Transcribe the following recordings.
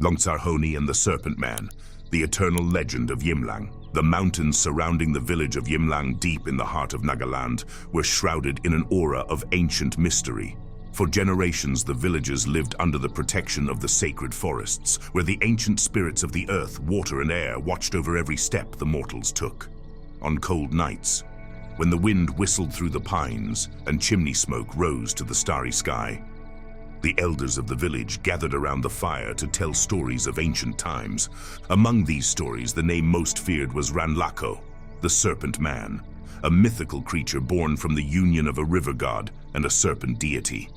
Longsarhoni and the Serpent Man, the eternal legend of Yimlang. The mountains surrounding the village of Yimlang, deep in the heart of Nagaland, were shrouded in an aura of ancient mystery. For generations, the villagers lived under the protection of the sacred forests, where the ancient spirits of the earth, water, and air watched over every step the mortals took. On cold nights, when the wind whistled through the pines and chimney smoke rose to the starry sky, the elders of the village gathered around the fire to tell stories of ancient times. Among these stories, the name most feared was Ranaco, the Serpent Man, a mythical creature born from the union of a river god and a serpent deity.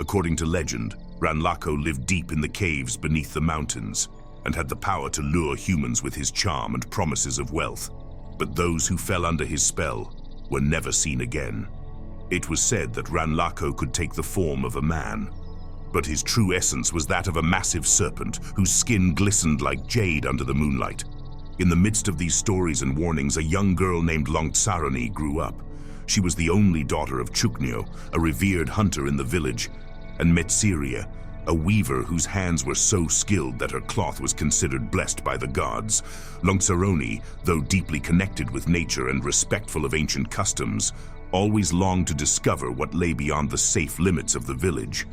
According to legend, Ranaco lived deep in the caves beneath the mountains and had the power to lure humans with his charm and promises of wealth. But those who fell under his spell were never seen again. It was said that Ranaco could take the form of a man, but his true essence was that of a massive serpent whose skin glistened like jade under the moonlight. In the midst of these stories and warnings, a young girl named Longsarhoni grew up. She was the only daughter of Chuknyo, a revered hunter in the village, and Metsiria, a weaver whose hands were so skilled that her cloth was considered blessed by the gods. Longsarhoni, though deeply connected with nature and respectful of ancient customs, always longed to discover what lay beyond the safe limits of the village.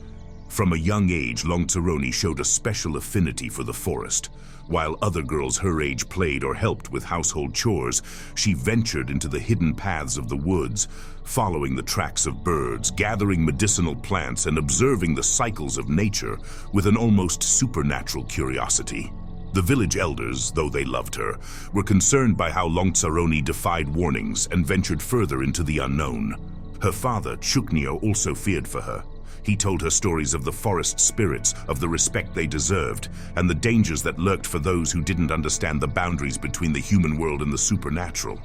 From a young age, Longsarhoni showed a special affinity for the forest. While other girls her age played or helped with household chores, she ventured into the hidden paths of the woods, following the tracks of birds, gathering medicinal plants, and observing the cycles of nature with an almost supernatural curiosity. The village elders, though they loved her, were concerned by how Longsarhoni defied warnings and ventured further into the unknown. Her father, Chuknyo, also feared for her. He told her stories of the forest spirits, of the respect they deserved, and the dangers that lurked for those who didn't understand the boundaries between the human world and the supernatural.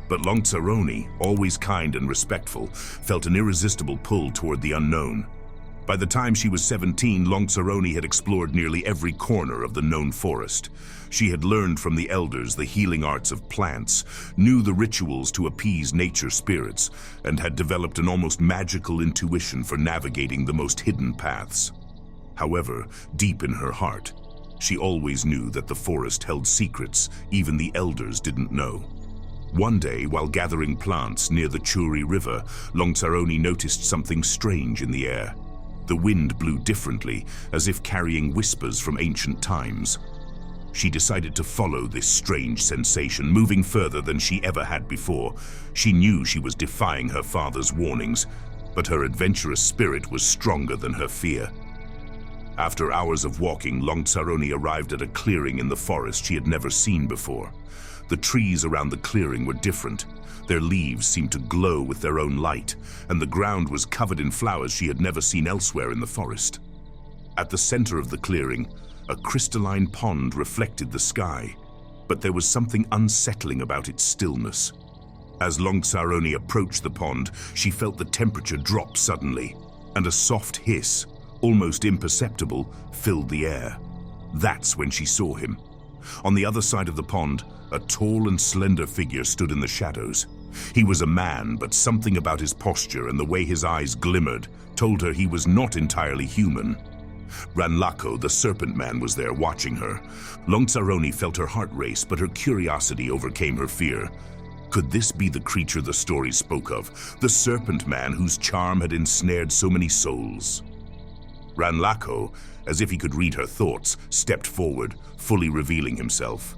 But Longsarhoni, always kind and respectful, felt an irresistible pull toward the unknown. By the time she was 17, Longsarhoni had explored nearly every corner of the known forest. She had learned from the elders the healing arts of plants, knew the rituals to appease nature spirits, and had developed an almost magical intuition for navigating the most hidden paths. However, deep in her heart, she always knew that the forest held secrets even the elders didn't know. One day, while gathering plants near the Churi River, Longsarhoni noticed something strange in the air. The wind blew differently, as if carrying whispers from ancient times. She decided to follow this strange sensation, moving further than she ever had before. She knew she was defying her father's warnings, but her adventurous spirit was stronger than her fear. After hours of walking, Longsarhoni arrived at a clearing in the forest she had never seen before. The trees around the clearing were different. Their leaves seemed to glow with their own light, and the ground was covered in flowers she had never seen elsewhere in the forest. At the center of the clearing, a crystalline pond reflected the sky, but there was something unsettling about its stillness. As Longsarhoni approached the pond, she felt the temperature drop suddenly, and a soft hiss, almost imperceptible, filled the air. That's when she saw him. On the other side of the pond, a tall and slender figure stood in the shadows. He was a man, but something about his posture and the way his eyes glimmered told her he was not entirely human. Ranaco, the Serpent Man, was there watching her. Longsarhoni felt her heart race, but her curiosity overcame her fear. Could this be the creature the story spoke of, the Serpent Man whose charm had ensnared so many souls? Ranaco, as if he could read her thoughts, stepped forward, fully revealing himself.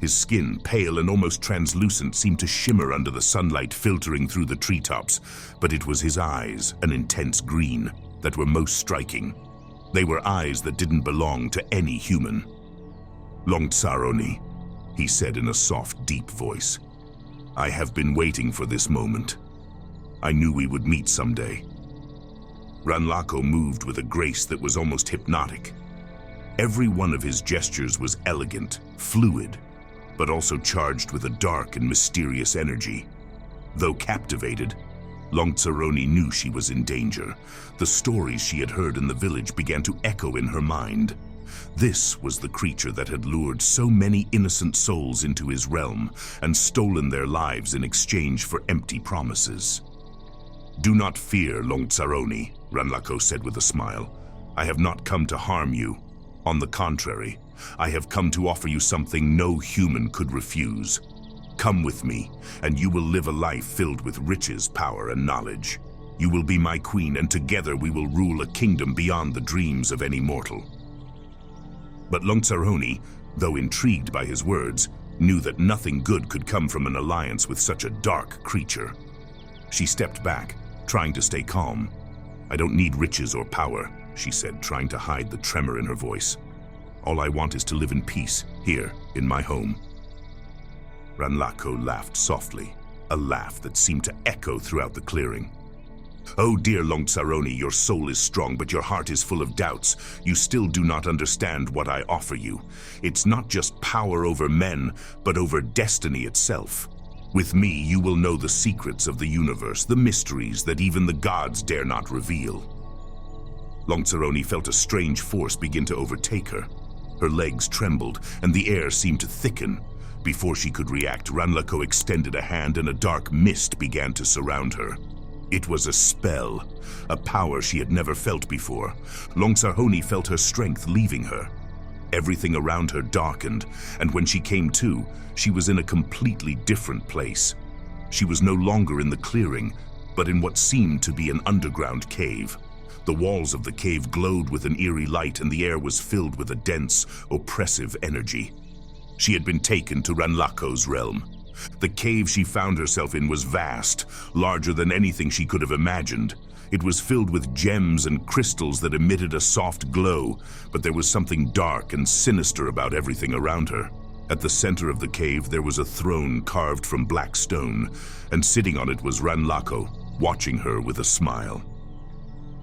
His skin, pale and almost translucent, seemed to shimmer under the sunlight filtering through the treetops, but it was his eyes, an intense green, that were most striking. They were eyes that didn't belong to any human. "Longsarhoni," he said in a soft, deep voice. "I have been waiting for this moment. I knew we would meet someday." Ranaco moved with a grace that was almost hypnotic. Every one of his gestures was elegant, fluid, but also charged with a dark and mysterious energy. Though captivated, Longsarhoni knew she was in danger. The stories she had heard in the village began to echo in her mind. This was the creature that had lured so many innocent souls into his realm and stolen their lives in exchange for empty promises. "Do not fear, Longsarhoni," Ranaco said with a smile. "I have not come to harm you. On the contrary, I have come to offer you something no human could refuse. Come with me, and you will live a life filled with riches, power, and knowledge. You will be my queen, and together we will rule a kingdom beyond the dreams of any mortal." But Longsaroni, though intrigued by his words, knew that nothing good could come from an alliance with such a dark creature. She stepped back, trying to stay calm. "I don't need riches or power," she said, trying to hide the tremor in her voice. "All I want is to live in peace, here, in my home." Ranaco laughed softly, a laugh that seemed to echo throughout the clearing. "Oh dear Longsaroni, your soul is strong, but your heart is full of doubts. You still do not understand what I offer you. It's not just power over men, but over destiny itself. With me, you will know the secrets of the universe, the mysteries that even the gods dare not reveal." Longsaroni felt a strange force begin to overtake her. Her legs trembled, and the air seemed to thicken. Before she could react, Ranaco extended a hand and a dark mist began to surround her. It was a spell, a power she had never felt before. Longsaroni felt her strength leaving her. Everything around her darkened, and when she came to, she was in a completely different place. She was no longer in the clearing, but in what seemed to be an underground cave. The walls of the cave glowed with an eerie light, and the air was filled with a dense, oppressive energy. She had been taken to Ranaco's realm. The cave she found herself in was vast, larger than anything she could have imagined. It was filled with gems and crystals that emitted a soft glow, but there was something dark and sinister about everything around her. At the center of the cave, there was a throne carved from black stone, and sitting on it was Ranaco, watching her with a smile.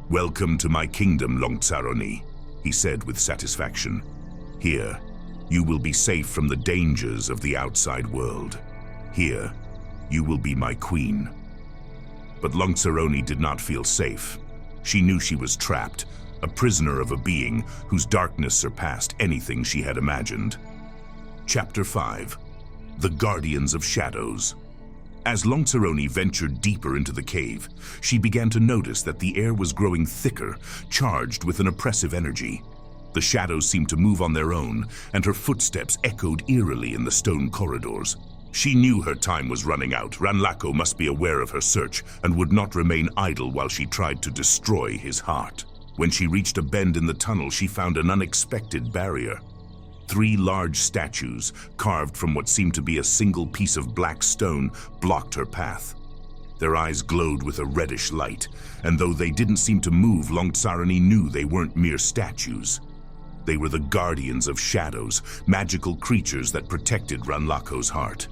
"Welcome to my kingdom, Longsaroni," he said with satisfaction. "Here, you will be safe from the dangers of the outside world. Here, you will be my queen." But Longsaroni did not feel safe. She knew she was trapped, a prisoner of a being whose darkness surpassed anything she had imagined. Chapter 5. The Guardians of Shadows. As Longsaroni ventured deeper into the cave, she began to notice that the air was growing thicker, charged with an oppressive energy. The shadows seemed to move on their own, and her footsteps echoed eerily in the stone corridors. She knew her time was running out. Ranaco must be aware of her search and would not remain idle while she tried to destroy his heart. When she reached a bend in the tunnel, she found an unexpected barrier. 3 large statues, carved from what seemed to be a single piece of black stone, blocked her path. Their eyes glowed with a reddish light, and though they didn't seem to move, Longsaroni knew they weren't mere statues. They were the Guardians of Shadows, magical creatures that protected Ranaco's heart.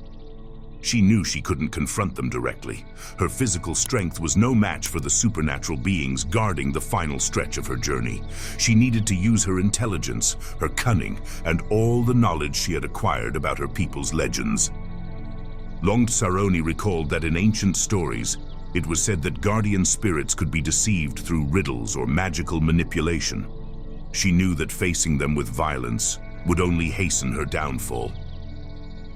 She knew she couldn't confront them directly. Her physical strength was no match for the supernatural beings guarding the final stretch of her journey. She needed to use her intelligence, her cunning, and all the knowledge she had acquired about her people's legends. Longsaroni recalled that in ancient stories, it was said that guardian spirits could be deceived through riddles or magical manipulation. She knew that facing them with violence would only hasten her downfall.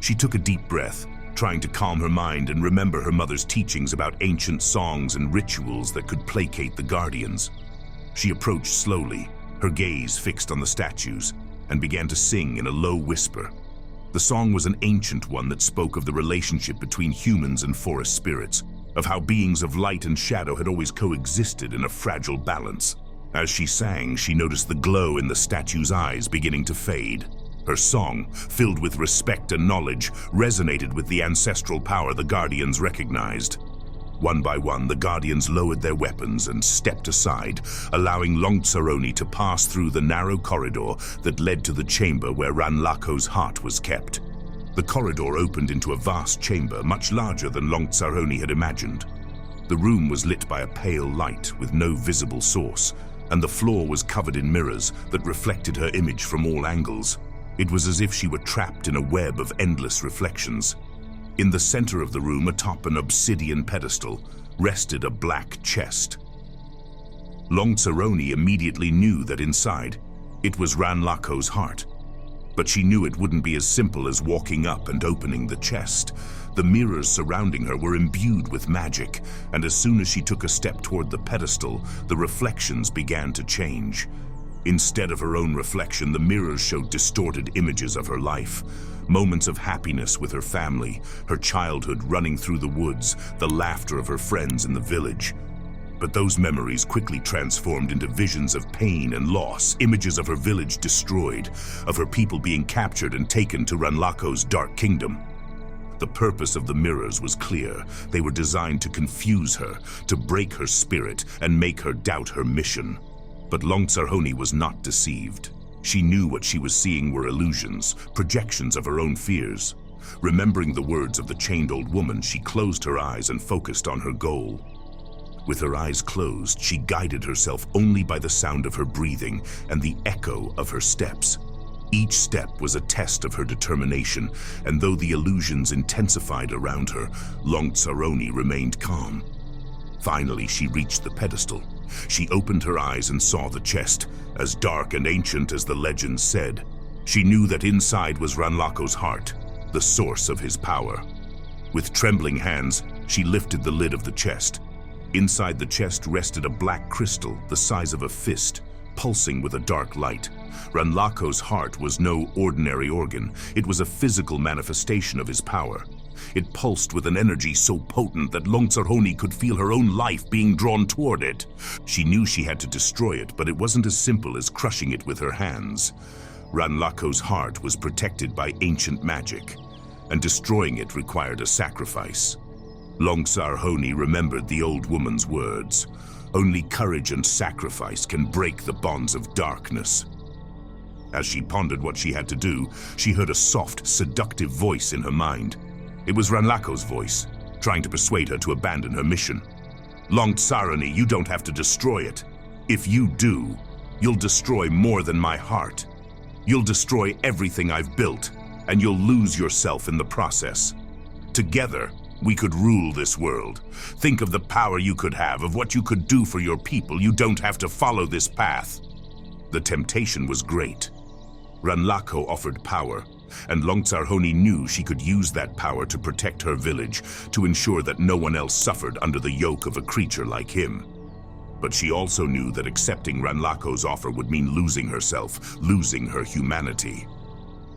She took a deep breath, trying to calm her mind and remember her mother's teachings about ancient songs and rituals that could placate the guardians. She approached slowly, her gaze fixed on the statues, and began to sing in a low whisper. The song was an ancient one that spoke of the relationship between humans and forest spirits, of how beings of light and shadow had always coexisted in a fragile balance. As she sang, she noticed the glow in the statue's eyes beginning to fade. Her song, filled with respect and knowledge, resonated with the ancestral power the Guardians recognized. One by one, the Guardians lowered their weapons and stepped aside, allowing Longsaroni to pass through the narrow corridor that led to the chamber where Ranaco's heart was kept. The corridor opened into a vast chamber, much larger than Longsaroni had imagined. The room was lit by a pale light with no visible source, and the floor was covered in mirrors that reflected her image from all angles. It was as if she were trapped in a web of endless reflections. In the center of the room, atop an obsidian pedestal, rested a black chest. Longsaroni immediately knew that inside, it was Ranaco's heart. But she knew it wouldn't be as simple as walking up and opening the chest. The mirrors surrounding her were imbued with magic, and as soon as she took a step toward the pedestal, the reflections began to change. Instead of her own reflection, the mirrors showed distorted images of her life. Moments of happiness with her family, her childhood running through the woods, the laughter of her friends in the village. But those memories quickly transformed into visions of pain and loss, images of her village destroyed, of her people being captured and taken to Ranaco's dark kingdom. The purpose of the mirrors was clear. They were designed to confuse her, to break her spirit, and make her doubt her mission. But Longsarhoni was not deceived. She knew what she was seeing were illusions, projections of her own fears. Remembering the words of the chained old woman, she closed her eyes and focused on her goal. With her eyes closed, she guided herself only by the sound of her breathing and the echo of her steps. Each step was a test of her determination, and though the illusions intensified around her, Longsarhoni remained calm. Finally, she reached the pedestal. She opened her eyes and saw the chest, as dark and ancient as the legend said. She knew that inside was Ranaco's heart, the source of his power. With trembling hands, she lifted the lid of the chest. Inside the chest rested a black crystal the size of a fist, pulsing with a dark light. Ranaco's heart was no ordinary organ. It was a physical manifestation of his power. It pulsed with an energy so potent that Longsarhoni could feel her own life being drawn toward it. She knew she had to destroy it, but it wasn't as simple as crushing it with her hands. Ranaco's heart was protected by ancient magic, and destroying it required a sacrifice. Longsarhoni remembered the old woman's words. Only courage and sacrifice can break the bonds of darkness. As she pondered what she had to do, she heard a soft, seductive voice in her mind. It was Ranaco's voice, trying to persuade her to abandon her mission. Longsarhoni, you don't have to destroy it. If you do, you'll destroy more than my heart. You'll destroy everything I've built, and you'll lose yourself in the process. Together, we could rule this world. Think of the power you could have, of what you could do for your people. You don't have to follow this path. The temptation was great. Ranaco offered power, and Longsarhoni knew she could use that power to protect her village, to ensure that no one else suffered under the yoke of a creature like him. But she also knew that accepting Ranaco's offer would mean losing herself, losing her humanity.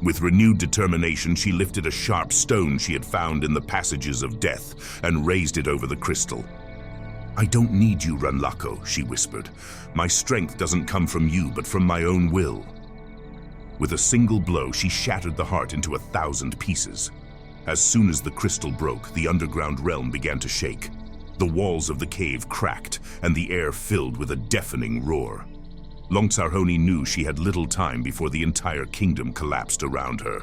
With renewed determination, she lifted a sharp stone she had found in the passages of death and raised it over the crystal. "I don't need you, Ranaco," she whispered. "My strength doesn't come from you, but from my own will." With a single blow, she shattered the heart into 1,000 pieces. As soon as the crystal broke, the underground realm began to shake. The walls of the cave cracked, and the air filled with a deafening roar. Longsarhoni knew she had little time before the entire kingdom collapsed around her.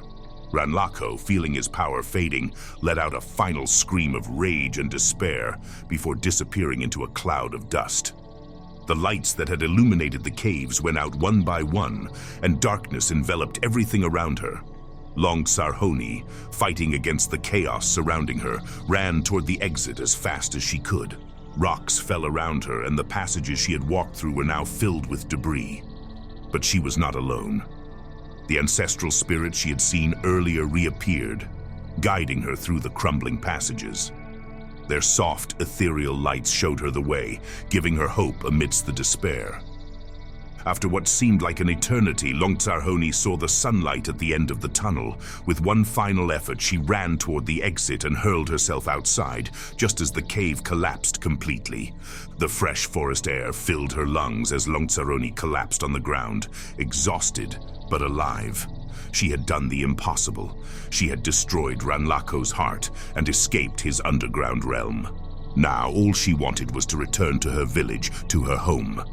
Ranaco, feeling his power fading, let out a final scream of rage and despair before disappearing into a cloud of dust. The lights that had illuminated the caves went out one by one, and darkness enveloped everything around her. Longsarhoni, fighting against the chaos surrounding her, ran toward the exit as fast as she could. Rocks fell around her, and the passages she had walked through were now filled with debris. But she was not alone. The ancestral spirit she had seen earlier reappeared, guiding her through the crumbling passages. Their soft, ethereal lights showed her the way, giving her hope amidst the despair. After what seemed like an eternity, Longsarhoni saw the sunlight at the end of the tunnel. With one final effort, she ran toward the exit and hurled herself outside, just as the cave collapsed completely. The fresh forest air filled her lungs as Longsarhoni collapsed on the ground, exhausted but alive. She had done the impossible. She had destroyed Ranaco's heart and escaped his underground realm. Now, all she wanted was to return to her village, to her home.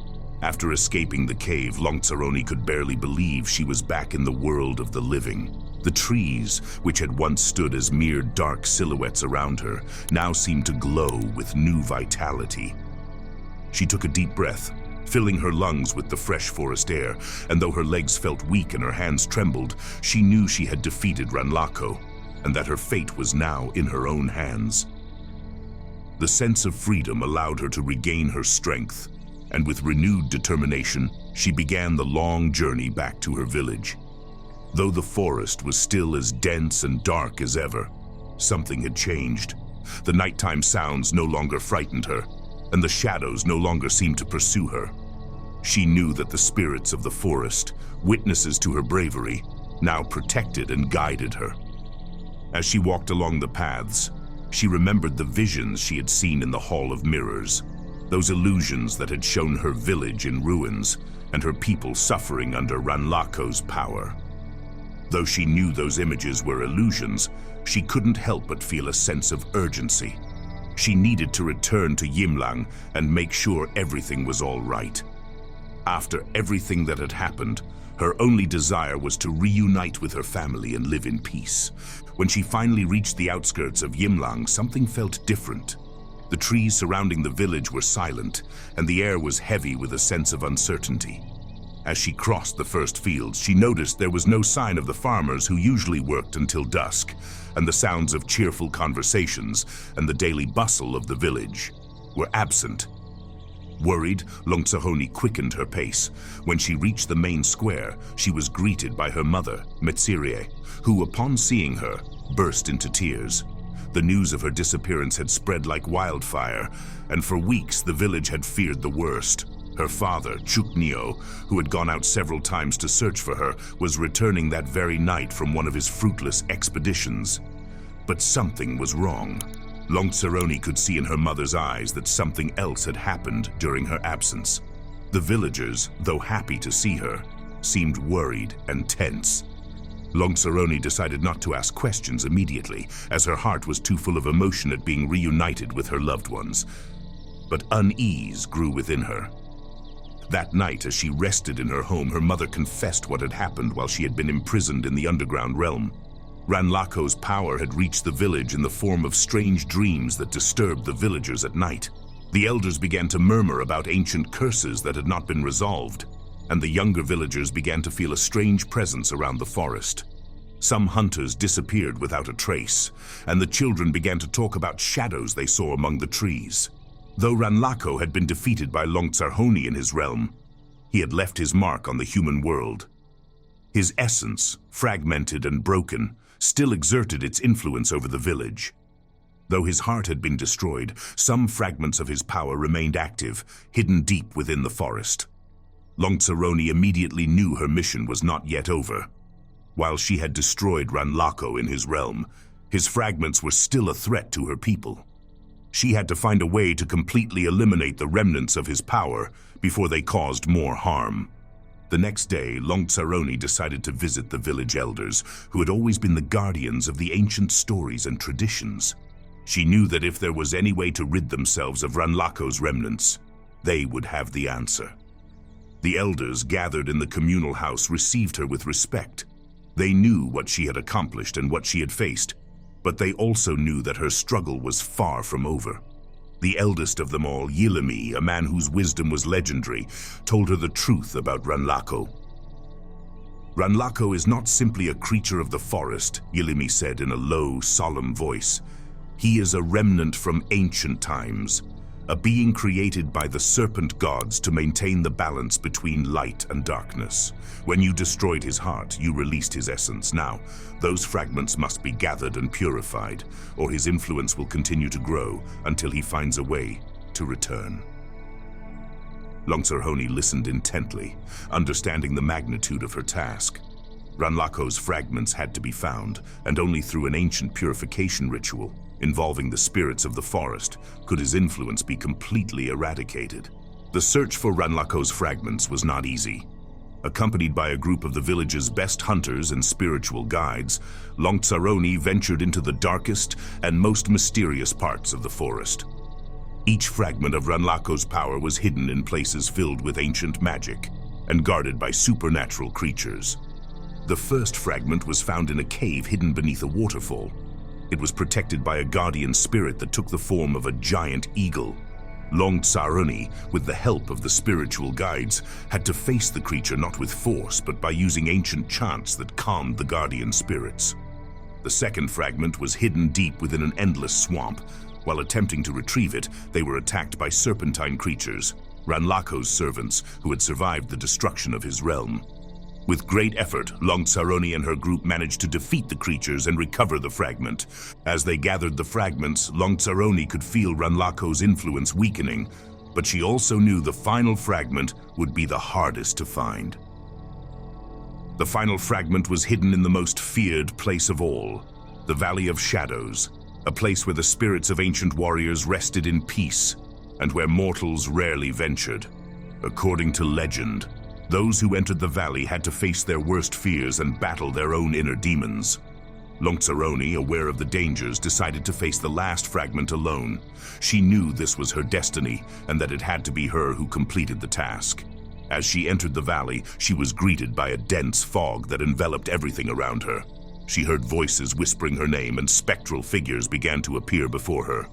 After escaping the cave, Longsarhoni could barely believe she was back in the world of the living. The trees, which had once stood as mere dark silhouettes around her, now seemed to glow with new vitality. She took a deep breath, filling her lungs with the fresh forest air, and though her legs felt weak and her hands trembled, she knew she had defeated Ranaco, and that her fate was now in her own hands. The sense of freedom allowed her to regain her strength, and with renewed determination, she began the long journey back to her village. Though the forest was still as dense and dark as ever, something had changed. The nighttime sounds no longer frightened her, and the shadows no longer seemed to pursue her. She knew that the spirits of the forest, witnesses to her bravery, now protected and guided her. As she walked along the paths, she remembered the visions she had seen in the Hall of Mirrors, those illusions that had shown her village in ruins and her people suffering under Ranaco's power. Though she knew those images were illusions, she couldn't help but feel a sense of urgency. She needed to return to Yimlang and make sure everything was all right. After everything that had happened, her only desire was to reunite with her family and live in peace. When she finally reached the outskirts of Yimlang, something felt different. The trees surrounding the village were silent, and the air was heavy with a sense of uncertainty. As she crossed the first fields, she noticed there was no sign of the farmers who usually worked until dusk, and the sounds of cheerful conversations and the daily bustle of the village were absent. Worried, Longsahoni quickened her pace. When she reached the main square, she was greeted by her mother, Metsirie, who, upon seeing her, burst into tears. The news of her disappearance had spread like wildfire, and for weeks the village had feared the worst. Her father, Chuknio, who had gone out several times to search for her, was returning that very night from one of his fruitless expeditions. But something was wrong. Longsahoni could see in her mother's eyes that something else had happened during her absence. The villagers, though happy to see her, seemed worried and tense. Longsahoni decided not to ask questions immediately, as her heart was too full of emotion at being reunited with her loved ones. But unease grew within her. That night, as she rested in her home, her mother confessed what had happened while she had been imprisoned in the underground realm. Ranaco's power had reached the village in the form of strange dreams that disturbed the villagers at night. The elders began to murmur about ancient curses that had not been resolved, and the younger villagers began to feel a strange presence around the forest. Some hunters disappeared without a trace, and the children began to talk about shadows they saw among the trees. Though Ranaco had been defeated by Longsahoni in his realm, he had left his mark on the human world. His essence, fragmented and broken, still exerted its influence over the village. Though his heart had been destroyed, some fragments of his power remained active, hidden deep within the forest. Longsahoni immediately knew her mission was not yet over. While she had destroyed Ranaco in his realm, his fragments were still a threat to her people. She had to find a way to completely eliminate the remnants of his power before they caused more harm. The next day, Longsahoni decided to visit the village elders, who had always been the guardians of the ancient stories and traditions. She knew that if there was any way to rid themselves of Ranaco's remnants, they would have the answer. The elders gathered in the communal house received her with respect. They knew what she had accomplished and what she had faced, but they also knew that her struggle was far from over. The eldest of them all, Yilimi, a man whose wisdom was legendary, told her the truth about Ranaco. Ranaco is not simply a creature of the forest, Yilimi said in a low, solemn voice. He is a remnant from ancient times, a being created by the serpent gods to maintain the balance between light and darkness. When you destroyed his heart, you released his essence. Now, those fragments must be gathered and purified, or his influence will continue to grow until he finds a way to return. Longsahoni listened intently, understanding the magnitude of her task. Ranaco's fragments had to be found, and only through an ancient purification ritual involving the spirits of the forest could his influence be completely eradicated. The search for Ranaco's fragments was not easy. Accompanied by a group of the village's best hunters and spiritual guides, Longsahoni ventured into the darkest and most mysterious parts of the forest. Each fragment of Ranaco's power was hidden in places filled with ancient magic and guarded by supernatural creatures. The first fragment was found in a cave hidden beneath a waterfall. It was protected by a guardian spirit that took the form of a giant eagle. Longsahoni, with the help of the spiritual guides, had to face the creature not with force, but by using ancient chants that calmed the guardian spirits. The second fragment was hidden deep within an endless swamp. While attempting to retrieve it, they were attacked by serpentine creatures, Ranaco's servants, who had survived the destruction of his realm. With great effort, Longsahoni and her group managed to defeat the creatures and recover the fragment. As they gathered the fragments, Longsahoni could feel Ranaco's influence weakening, But she also knew the final fragment would be the hardest to find. The final fragment was hidden in the most feared place of all, the Valley of Shadows, a place where the spirits of ancient warriors rested in peace and where mortals rarely ventured. According to legend, those who entered the valley had to face their worst fears and battle their own inner demons. Longtsaroni, aware of the dangers, decided to face the last fragment alone. She knew this was her destiny and that it had to be her who completed the task. As she entered the valley, she was greeted by a dense fog that enveloped everything around her. She heard voices whispering her name, and spectral figures began to appear before her.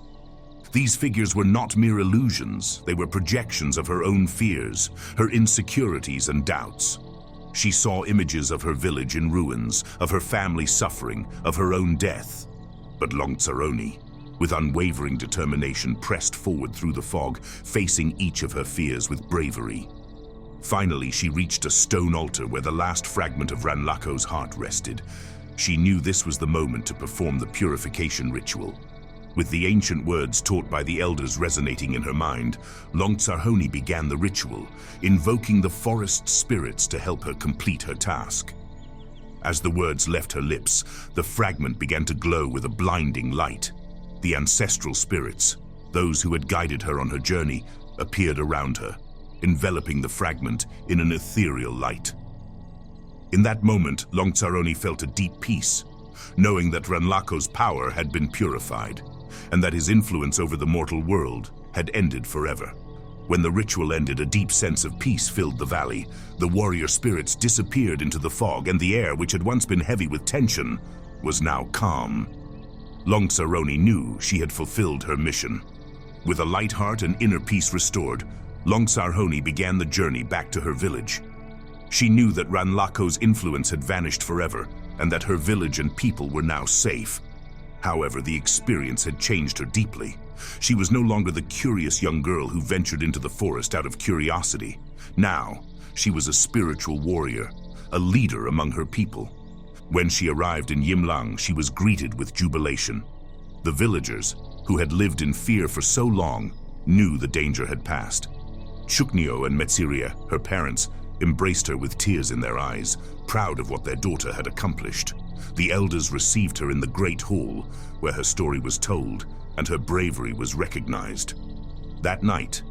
These figures were not mere illusions. They were projections of her own fears, her insecurities and doubts. She saw images of her village in ruins, of her family suffering, of her own death. But Longtsaroni, with unwavering determination, pressed forward through the fog, facing each of her fears with bravery. Finally, she reached a stone altar where the last fragment of Ranaco's heart rested. She knew this was the moment to perform the purification ritual. With the ancient words taught by the elders resonating in her mind, Longtsaroni began the ritual, invoking the forest spirits to help her complete her task. As the words left her lips, the fragment began to glow with a blinding light. The ancestral spirits, those who had guided her on her journey, appeared around her, enveloping the fragment in an ethereal light. In that moment, Longtsaroni felt a deep peace, knowing that Ranaco's power had been purified, and that his influence over the mortal world had ended forever. When the ritual ended, a deep sense of peace filled the valley. The warrior spirits disappeared into the fog, and the air, which had once been heavy with tension, was now calm. Longtsaroni knew she had fulfilled her mission. With a light heart and inner peace restored, Longtsaroni began the journey back to her village. She knew that Ranaco's influence had vanished forever, and that her village and people were now safe. However, the experience had changed her deeply. She was no longer the curious young girl who ventured into the forest out of curiosity. Now, she was a spiritual warrior, a leader among her people. When she arrived in Yimlang, she was greeted with jubilation. The villagers, who had lived in fear for so long, knew the danger had passed. Chuknio and Metsiria, her parents, embraced her with tears in their eyes, proud of what their daughter had accomplished. The elders received her in the great hall, where her story was told and her bravery was recognized. That night,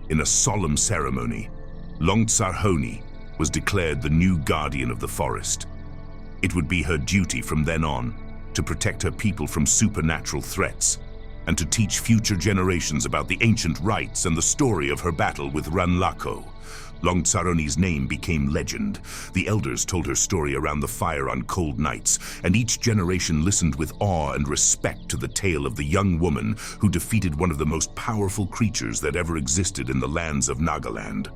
in a solemn ceremony, Longtsaroni was declared the new guardian of the forest. It would be her duty from then on to protect her people from supernatural threats and to teach future generations about the ancient rites and the story of her battle with Ranaco. Longtsaroni's name became legend. The elders told her story around the fire on cold nights, and each generation listened with awe and respect to the tale of the young woman who defeated one of the most powerful creatures that ever existed in the lands of Nagaland.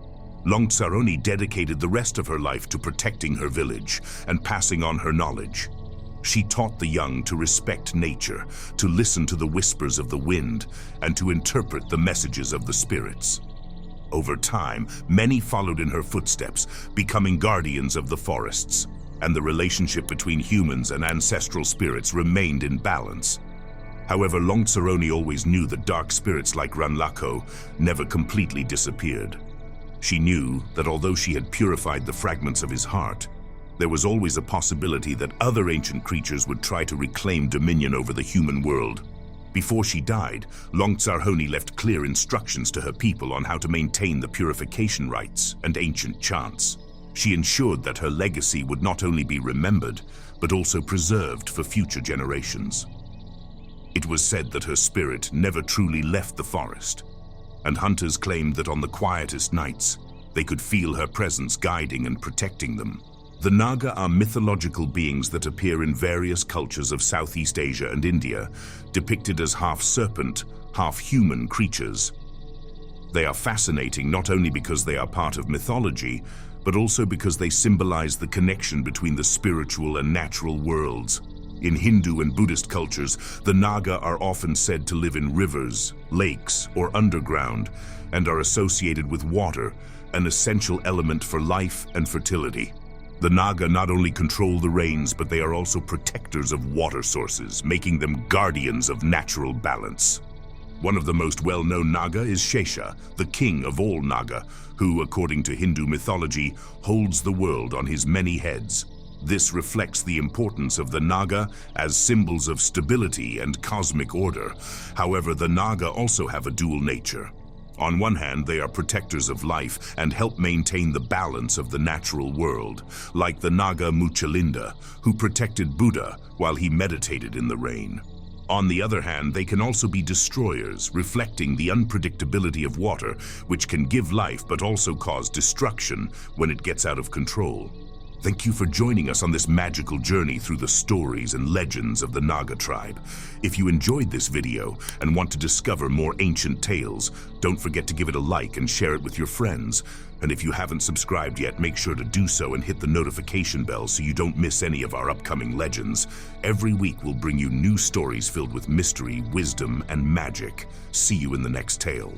Longtsaroni dedicated the rest of her life to protecting her village and passing on her knowledge. She taught the young to respect nature, to listen to the whispers of the wind, and to interpret the messages of the spirits. Over time, many followed in her footsteps, becoming guardians of the forests, and the relationship between humans and ancestral spirits remained in balance. However, Longtsaroni always knew that dark spirits like Ranaco never completely disappeared. She knew that although she had purified the fragments of his heart, there was always a possibility that other ancient creatures would try to reclaim dominion over the human world. Before she died, Longtsaroni left clear instructions to her people on how to maintain the purification rites and ancient chants. She ensured that her legacy would not only be remembered, but also preserved for future generations. It was said that her spirit never truly left the forest, and hunters claimed that on the quietest nights, they could feel her presence guiding and protecting them. The Naga are mythological beings that appear in various cultures of Southeast Asia and India, depicted as half-serpent, half-human creatures. They are fascinating not only because they are part of mythology, but also because they symbolize the connection between the spiritual and natural worlds. In Hindu and Buddhist cultures, the Naga are often said to live in rivers, lakes, or underground, and are associated with water, an essential element for life and fertility. The Naga not only control the rains, but they are also protectors of water sources, making them guardians of natural balance. One of the most well-known Naga is Shesha, the king of all Naga, who, according to Hindu mythology, holds the world on his many heads. This reflects the importance of the Naga as symbols of stability and cosmic order. However, the Naga also have a dual nature. On one hand, they are protectors of life and help maintain the balance of the natural world, like the Naga Muchalinda, who protected Buddha while he meditated in the rain. On the other hand, they can also be destroyers, reflecting the unpredictability of water, which can give life but also cause destruction when it gets out of control. Thank you for joining us on this magical journey through the stories and legends of the Naga tribe. If you enjoyed this video and want to discover more ancient tales, don't forget to give it a like and share it with your friends. And if you haven't subscribed yet, make sure to do so and hit the notification bell so you don't miss any of our upcoming legends. Every week we'll bring you new stories filled with mystery, wisdom, and magic. See you in the next tale.